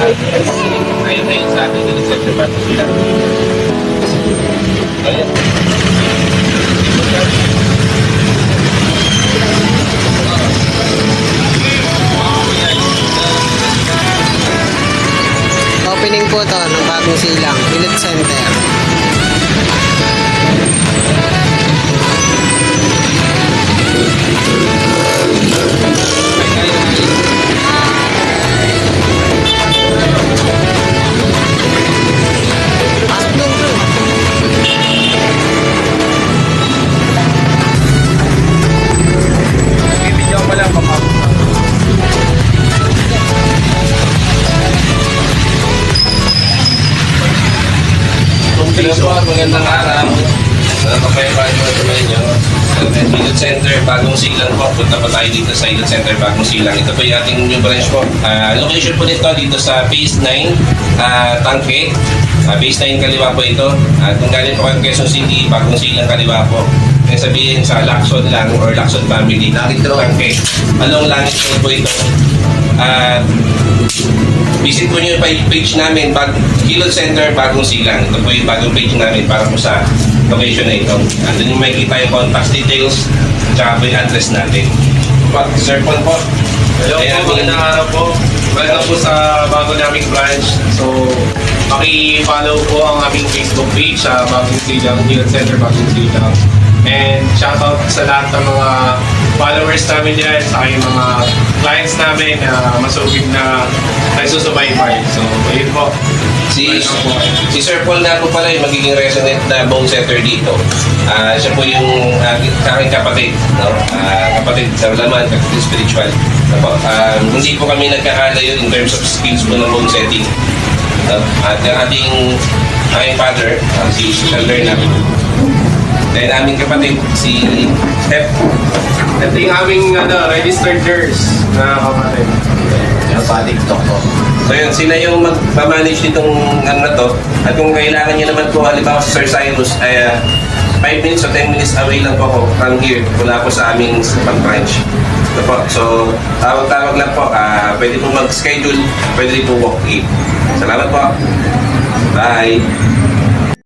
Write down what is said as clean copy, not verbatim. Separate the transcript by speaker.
Speaker 1: Ayun na yung sa ating Center Bagong Silang. Ayun.
Speaker 2: Opening po to ng Bagong Silang, Hilot Center. Pasok doon, bro.
Speaker 1: Ibigyan ko lang papasok na. Hello po, magandang araw. Kapayapaan mo ito ngayon nyo. Hilot Center, Bagong Silang po. Punta pa tayo dito sa Hilot Center, Bagong Silang. Ito po yung ating new branch po. Location po nito dito sa Phase 9, Tangke. Phase 9 kaliwa po ito. At kung galing po kayo Quezon City, Bagong Silang kaliwa po. Kaya sabihin sa Lacson lang or Lacson family, Tangke. Along langit po ito. At visit po nyo yung page namin, Hilot Center, Bagong Silang. Ito po yung bagong page namin para po sa location na ito. And then yung makikita yung contact details at po yung address natin. Sir Paul po.
Speaker 3: Hello po, magandang araw po. Welcome po sa bago naming branch. So, paki-follow po ang aming Facebook page sa Bagong Silang, Hilot Center, Bagong Silang. And shoutout sa lahat ng mga followers namin dyan, sa yung mga clients namin na masugid na nagsusubaybay. So, ayun po.
Speaker 1: Si Sir Paul na po pala yung magiging resident na bone setter dito. Siya po yung aking kapatid, no? Kapatid sa laman, kapatid spiritual. Hindi po kami nagkakalayo in terms of skills po ng bone setting. No? At yung aking father, si Elder na. Dahil aming kapatid, si Steph.
Speaker 3: Ito yung aming registered nurse na kapatid.
Speaker 2: Kapatid to.
Speaker 1: So yun, sila yung mag-manage nitong ano na to. At kung kailangan nyo naman po, halimbawa sa Sir Cyrus, ay 5 minutes o 10 minutes away lang po ako from here. Wala po sa aming pag-branch. Ito po. So, tawag-tawag lang po. Pwede po mag-schedule, pwede rin po walk-in. Salamat po. Bye.